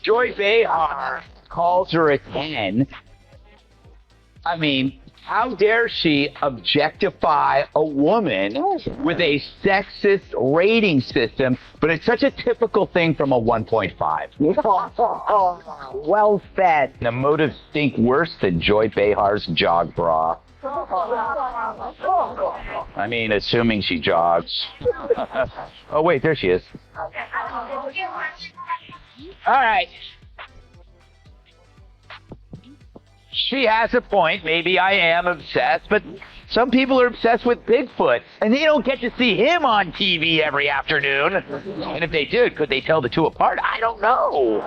Joy Behar calls her a 10. I mean, how dare she objectify a woman with a sexist rating system, but it's such a typical thing from a 1.5. Well said. The motives stink worse than Joy Behar's jog bra. I mean, assuming she jogs. Oh, wait, there she is. All right. She has a point. Maybe I am obsessed, but some people are obsessed with Bigfoot, and they don't get to see him on TV every afternoon. And if they did, could they tell the two apart? I don't know.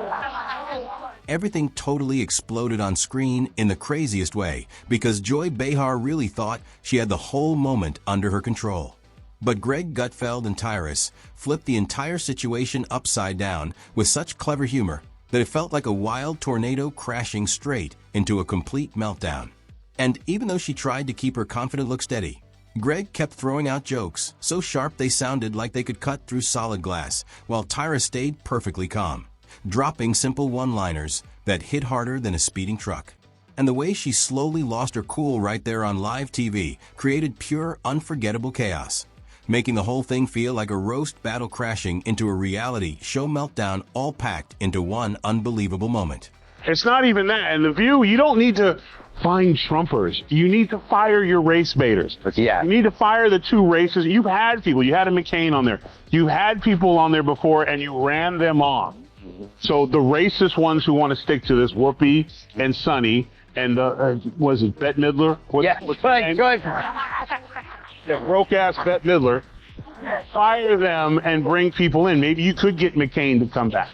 Everything totally exploded on screen in the craziest way because Joy Behar really thought she had the whole moment under her control. But Greg Gutfeld and Tyrus flipped the entire situation upside down with such clever humor that it felt like a wild tornado crashing straight into a complete meltdown. And even though she tried to keep her confident look steady, Greg kept throwing out jokes so sharp they sounded like they could cut through solid glass, while Tyrus stayed perfectly calm, dropping simple one-liners that hit harder than a speeding truck. And the way she slowly lost her cool right there on live TV created pure, unforgettable chaos, making the whole thing feel like a roast battle crashing into a reality show meltdown, all packed into one unbelievable moment. It's not even that. In The View, you don't need to find Trumpers. You need to fire your race baiters. Yeah. You need to fire the two races. You've had people. You had a McCain on there. You had people on there before, and you ran them off. So the racist ones who want to stick to this, Whoopi and Sonny, and was it Bette Midler? What's right, good. The broke-ass Bette Midler. Fire them and bring people in. Maybe you could get McCain to come back.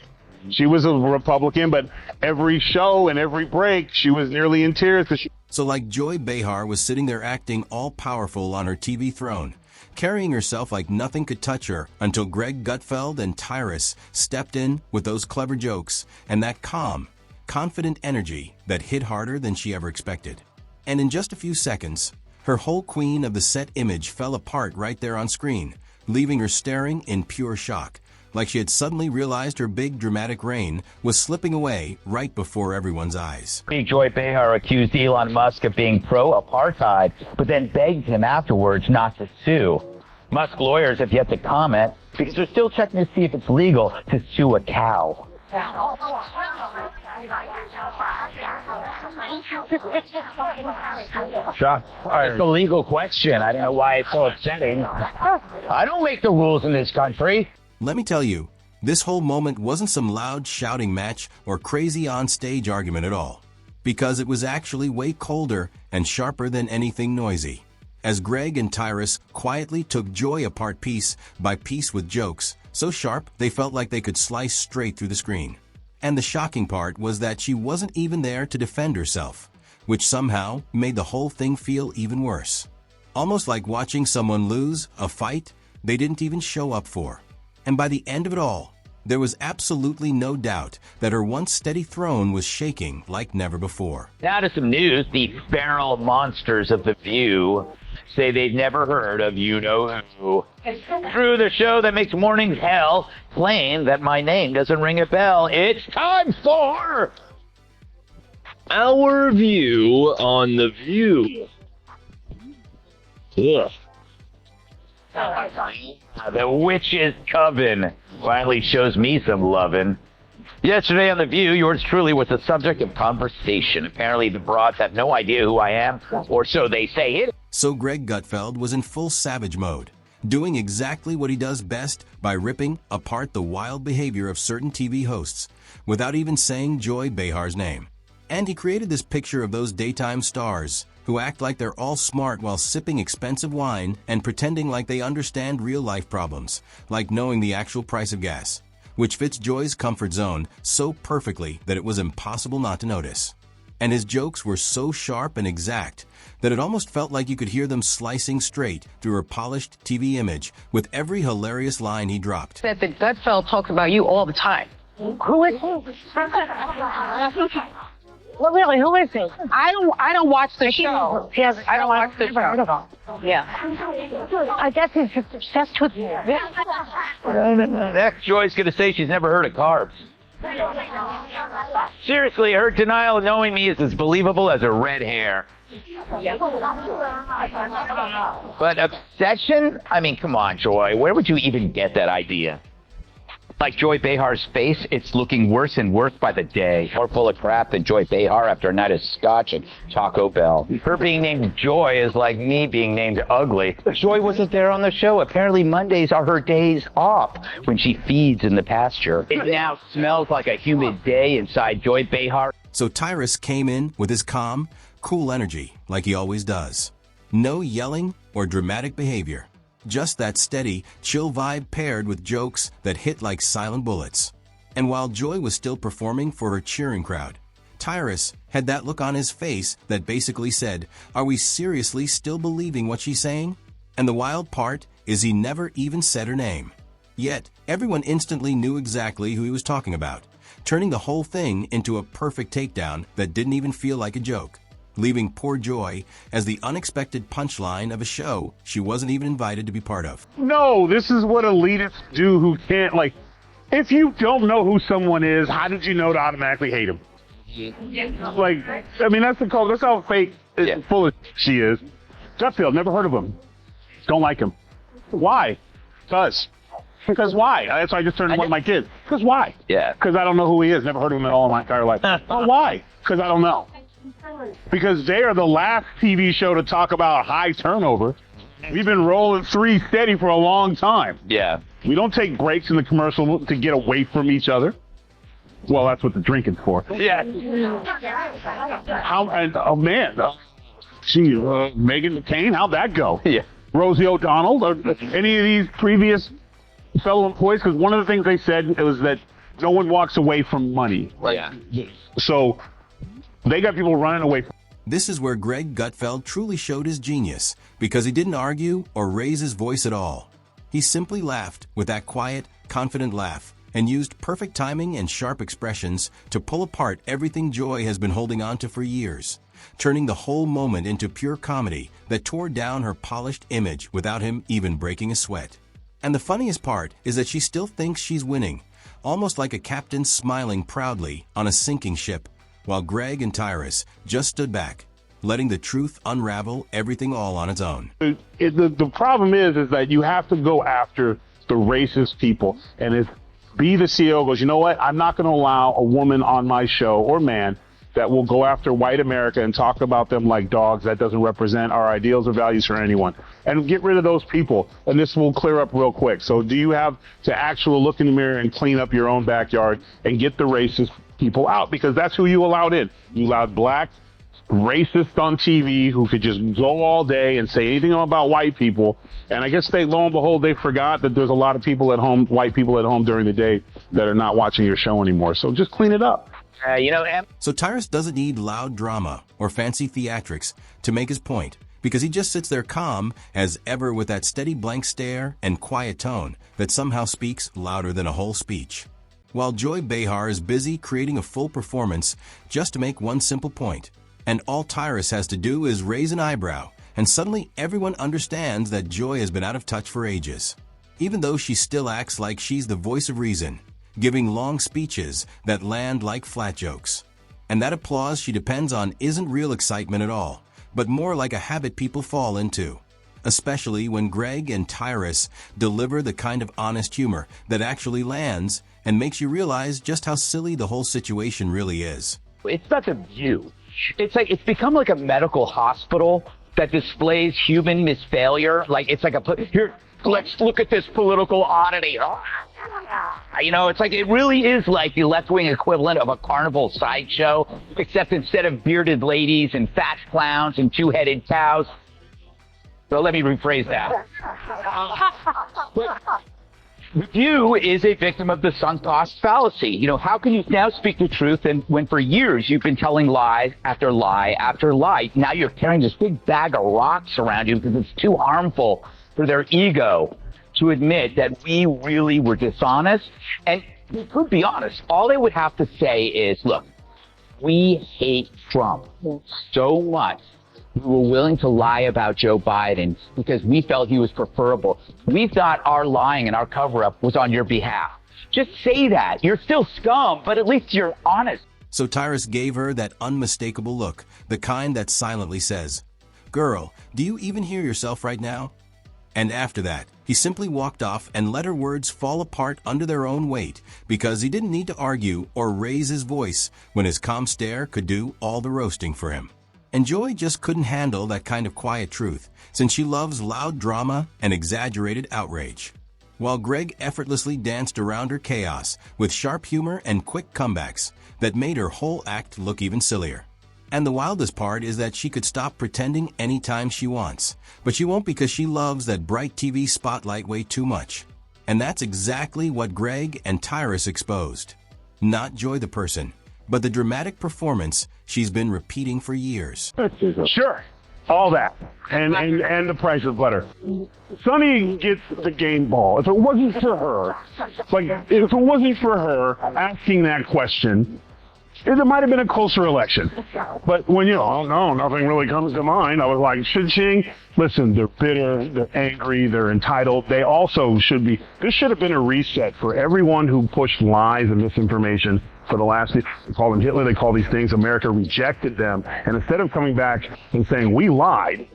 She was a Republican, but every show and every break, she was nearly in tears. So like Joy Behar was sitting there acting all-powerful on her TV throne, carrying herself like nothing could touch her until Greg Gutfeld and Tyrus stepped in with those clever jokes and that calm, confident energy that hit harder than she ever expected. And in just a few seconds, her whole queen of the set image fell apart right there on screen, leaving her staring in pure shock, like she had suddenly realized her big dramatic reign was slipping away right before everyone's eyes. Joy Behar accused Elon Musk of being pro-apartheid, but then begged him afterwards not to sue. Musk lawyers have yet to comment because they're still checking to see if it's legal to sue a cow. Shots fired. It's a legal question. I don't know why it's so upsetting. I don't make the rules in this country. Let me tell you, this whole moment wasn't some loud shouting match or crazy on-stage argument at all, because it was actually way colder and sharper than anything noisy. As Greg and Tyrus quietly took Joy apart piece by piece with jokes, so sharp they felt like they could slice straight through the screen. And the shocking part was that she wasn't even there to defend herself, which somehow made the whole thing feel even worse. Almost like watching someone lose a fight they didn't even show up for. And by the end of it all, there was absolutely no doubt that her once steady throne was shaking like never before. Now to some news. The feral monsters of The View say they've never heard of you-know-who. Through the show that makes mornings hell, claim that my name doesn't ring a bell. It's time for our view on The View. Ugh. The Witch's Coven finally shows me some lovin'. Yesterday on The View, yours truly was the subject of conversation. Apparently the broads have no idea who I am, or so they say. So Greg Gutfeld was in full savage mode, doing exactly what he does best by ripping apart the wild behavior of certain TV hosts without even saying Joy Behar's name. And he created this picture of those daytime stars who act like they're all smart while sipping expensive wine and pretending like they understand real-life problems, like knowing the actual price of gas, which fits Joy's comfort zone so perfectly that it was impossible not to notice. And his jokes were so sharp and exact that it almost felt like you could hear them slicing straight through her polished TV image with every hilarious line he dropped. That the Gutfeld talks about you all the time. Who is he? Well, really, who is he? I don't watch the show. Yes, I don't watch the show. Yeah. I guess he's just obsessed with you. Next, Joy's going to say she's never heard of carbs. Seriously, her denial of knowing me is as believable as her red hair. But obsession? I mean, come on, Joy. Where would you even get that idea? Like Joy Behar's face, it's looking worse and worse by the day. More full of crap than Joy Behar after a night of scotch and Taco Bell. Her being named Joy is like me being named ugly. Joy wasn't there on the show. Apparently Mondays are her days off when she feeds in the pasture. It now smells like a humid day inside Joy Behar. So Tyrus came in with his calm, cool energy like he always does. No yelling or dramatic behavior. Just that steady, chill vibe paired with jokes that hit like silent bullets. And while Joy was still performing for her cheering crowd, Tyrus had that look on his face that basically said, "Are we seriously still believing what she's saying?" And the wild part is he never even said her name. Yet, everyone instantly knew exactly who he was talking about, turning the whole thing into a perfect takedown that didn't even feel like a joke, leaving poor Joy as the unexpected punchline of a show she wasn't even invited to be part of. No, this is what elitists do who can't, like, if you don't know who someone is, how did you know to automatically hate him? Like, I mean, that's how fake and full of she is. Gutfeld, never heard of him. Don't like him. Why? Because why? That's why I just turned to one of my kids. Because why? Yeah. Because I don't know who he is. Never heard of him at all in my entire life. Oh, why? Because I don't know. Because they are the last TV show to talk about high turnover. We've been rolling 3 steady for a long time. Yeah. We don't take breaks in the commercial to get away from each other. Well, that's what the drinking's for. Yeah. Oh man, Megan McCain, how'd that go? Yeah. Rosie O'Donnell, or any of these previous fellow employees? Because one of the things they said was that no one walks away from money. Yeah. So they got people running away from. This is where Greg Gutfeld truly showed his genius, because he didn't argue or raise his voice at all. He simply laughed with that quiet, confident laugh and used perfect timing and sharp expressions to pull apart everything Joy has been holding on to for years, turning the whole moment into pure comedy that tore down her polished image without him even breaking a sweat. And the funniest part is that she still thinks she's winning, almost like a captain smiling proudly on a sinking ship, while Greg and Tyrus just stood back, letting the truth unravel everything all on its own. The problem is that you have to go after the racist people, and be the CEO goes, you know what, I'm not going to allow a woman on my show or man that will go after white America and talk about them like dogs. That doesn't represent our ideals or values for anyone. And get rid of those people, and this will clear up real quick. So do you have to actually look in the mirror and clean up your own backyard and get the racist people out? Because that's who you allowed in. You allowed black racists on TV who could just go all day and say anything about white people. And I guess lo and behold, they forgot that there's a lot of people at home, white people at home during the day that are not watching your show anymore. So just clean it up. So Tyrus doesn't need loud drama or fancy theatrics to make his point, because he just sits there calm as ever with that steady blank stare and quiet tone that somehow speaks louder than a whole speech. While Joy Behar is busy creating a full performance just to make one simple point, and all Tyrus has to do is raise an eyebrow, and suddenly everyone understands that Joy has been out of touch for ages, even though she still acts like she's the voice of reason, giving long speeches that land like flat jokes. And that applause she depends on isn't real excitement at all, but more like a habit people fall into, especially when Greg and Tyrus deliver the kind of honest humor that actually lands and makes you realize just how silly the whole situation really is. It's not the view. It's like, it's become like a medical hospital that displays human misfailure. Like, it's like here, let's look at this political oddity. You know, it's like, it really is like the left-wing equivalent of a carnival sideshow, except instead of bearded ladies and fat clowns and two-headed cows. So let me rephrase that. The View is a victim of the sunk cost fallacy. You know, how can you now speak the truth when for years you've been telling lie after lie after lie? Now you're carrying this big bag of rocks around you because it's too harmful for their ego to admit that we really were dishonest. And we could be honest. All they would have to say is, look, we hate Trump so much. We were willing to lie about Joe Biden because we felt he was preferable. We thought our lying and our cover-up was on your behalf. Just say that. You're still scum, but at least you're honest. So Tyrus gave her that unmistakable look, the kind that silently says, "Girl, do you even hear yourself right now?" And after that, he simply walked off and let her words fall apart under their own weight because he didn't need to argue or raise his voice when his calm stare could do all the roasting for him. And Joy just couldn't handle that kind of quiet truth since she loves loud drama and exaggerated outrage. While Greg effortlessly danced around her chaos with sharp humor and quick comebacks that made her whole act look even sillier. And the wildest part is that she could stop pretending anytime she wants, but she won't because she loves that bright TV spotlight way too much. And that's exactly what Greg and Tyrus exposed. Not Joy the person, but the dramatic performance she's been repeating for years. Sure, all that, and the price of butter. Sonny gets the game ball. If it wasn't for her, asking that question, it might have been a closer election. But when oh no, nothing really comes to mind, I was like, should she? Listen, they're bitter, they're angry, they're entitled. They also should be. This should have been a reset for everyone who pushed lies and misinformation for the last. They call them Hitler. They call these things. America rejected them, and instead of coming back and saying we lied,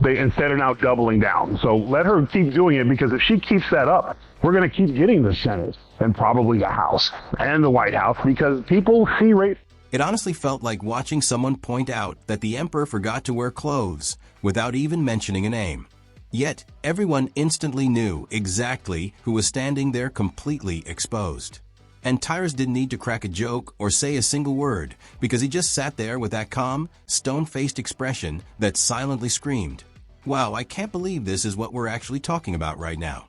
they instead are now doubling down. So let her keep doing it, because if she keeps that up, we're going to keep getting the Senate and probably the House and the White House, because people see race. It honestly felt like watching someone point out that the emperor forgot to wear clothes without even mentioning a name. Yet, everyone instantly knew exactly who was standing there completely exposed. And Tyrus didn't need to crack a joke or say a single word, because he just sat there with that calm, stone-faced expression that silently screamed, "Wow, I can't believe this is what we're actually talking about right now."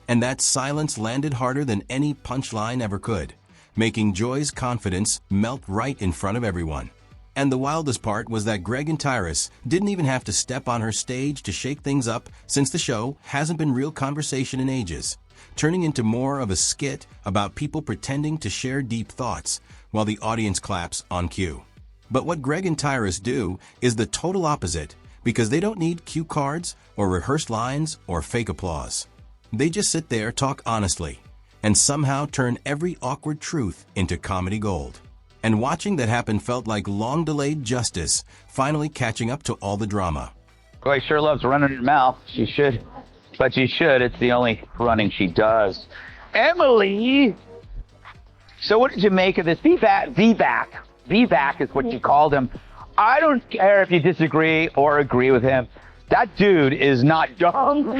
And that silence landed harder than any punchline ever could, making Joy's confidence melt right in front of everyone. And the wildest part was that Greg and Tyrus didn't even have to step on her stage to shake things up, since the show hasn't been real conversation in ages, turning into more of a skit about people pretending to share deep thoughts while the audience claps on cue. But what Greg and Tyrus do is the total opposite, because they don't need cue cards or rehearsed lines or fake applause. They just sit there, talk honestly, and somehow turn every awkward truth into comedy gold. And watching that happen felt like long-delayed justice finally catching up to all the drama. Boy, sure loves running her mouth. She should. But she should. It's the only running she does. Emily! So what did you make of this? VBAC is what you called him. I don't care if you disagree or agree with him. That dude is not dumb.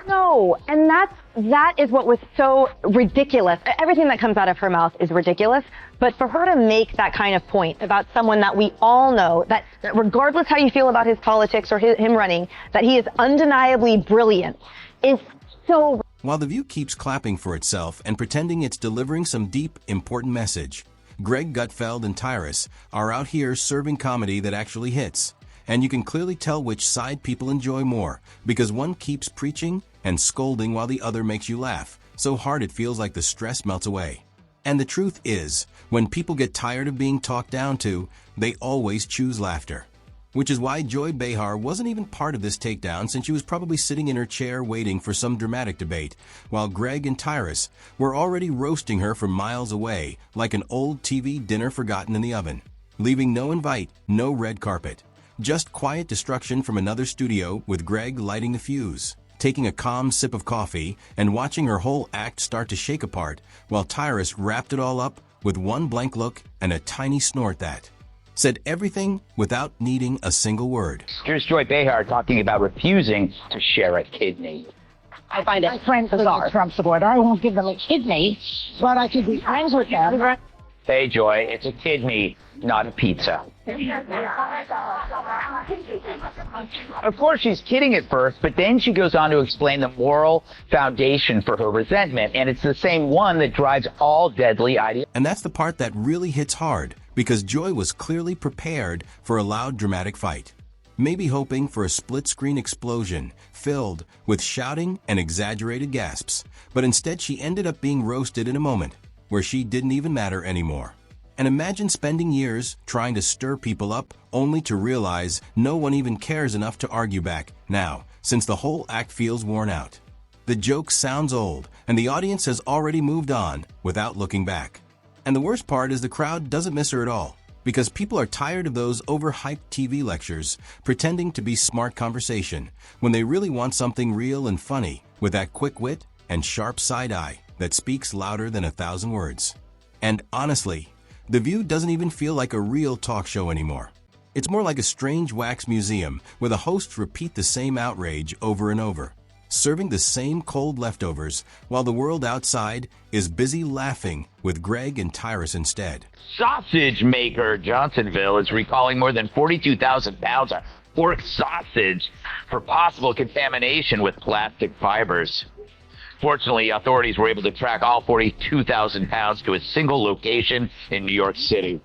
No, and that is what was so ridiculous. Everything that comes out of her mouth is ridiculous, but for her to make that kind of point about someone that we all know, that regardless how you feel about his politics or him running, that he is undeniably brilliant, is so... While The View keeps clapping for itself and pretending it's delivering some deep, important message, Greg Gutfeld and Tyrus are out here serving comedy that actually hits. And you can clearly tell which side people enjoy more, because one keeps preaching and scolding while the other makes you laugh so hard it feels like the stress melts away. And the truth is, when people get tired of being talked down to, they always choose laughter. Which is why Joy Behar wasn't even part of this takedown, since she was probably sitting in her chair waiting for some dramatic debate, while Greg and Tyrus were already roasting her from miles away like an old TV dinner forgotten in the oven, leaving no invite, no red carpet. Just quiet destruction from another studio, with Greg lighting the fuse, taking a calm sip of coffee, and watching her whole act start to shake apart, while Tyrus wrapped it all up with one blank look and a tiny snort that said everything without needing a single word. Here's Joy Behar talking about refusing to share a kidney. I find it bizarre. Trump supporter. I won't give them a kidney, but I could be friends with them. Hey, Joy, it's a kidney, not a pizza. Of course, she's kidding at first, but then she goes on to explain the moral foundation for her resentment, and it's the same one that drives all deadly ideas. And that's the part that really hits hard, because Joy was clearly prepared for a loud, dramatic fight. Maybe hoping for a split-screen explosion filled with shouting and exaggerated gasps, but instead she ended up being roasted in a moment where she didn't even matter anymore. And imagine spending years trying to stir people up only to realize no one even cares enough to argue back now, since the whole act feels worn out. The joke sounds old, and the audience has already moved on without looking back. And the worst part is the crowd doesn't miss her at all, because people are tired of those overhyped TV lectures pretending to be smart conversation when they really want something real and funny with that quick wit and sharp side eye that speaks louder than 1,000 words. And honestly, The View doesn't even feel like a real talk show anymore. It's more like a strange wax museum where the hosts repeat the same outrage over and over, serving the same cold leftovers while the world outside is busy laughing with Greg and Tyrus instead. Sausage maker Johnsonville is recalling more than 42,000 pounds of pork sausage for possible contamination with plastic fibers. Fortunately, authorities were able to track all 42,000 pounds to a single location in New York City.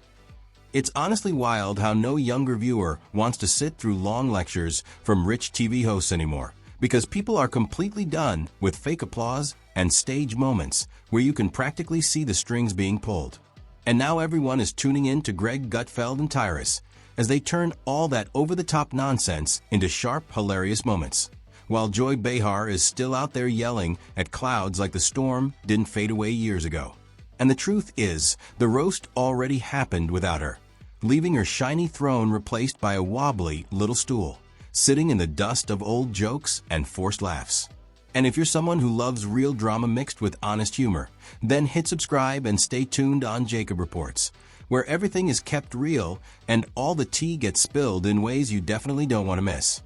It's honestly wild how no younger viewer wants to sit through long lectures from rich TV hosts anymore, because people are completely done with fake applause and stage moments where you can practically see the strings being pulled. And now everyone is tuning in to Greg Gutfeld and Tyrus as they turn all that over-the-top nonsense into sharp, hilarious moments, while Joy Behar is still out there yelling at clouds like the storm didn't fade away years ago. And the truth is, the roast already happened without her, leaving her shiny throne replaced by a wobbly little stool, sitting in the dust of old jokes and forced laughs. And if you're someone who loves real drama mixed with honest humor, then hit subscribe and stay tuned on Jacob Reports, where everything is kept real and all the tea gets spilled in ways you definitely don't want to miss.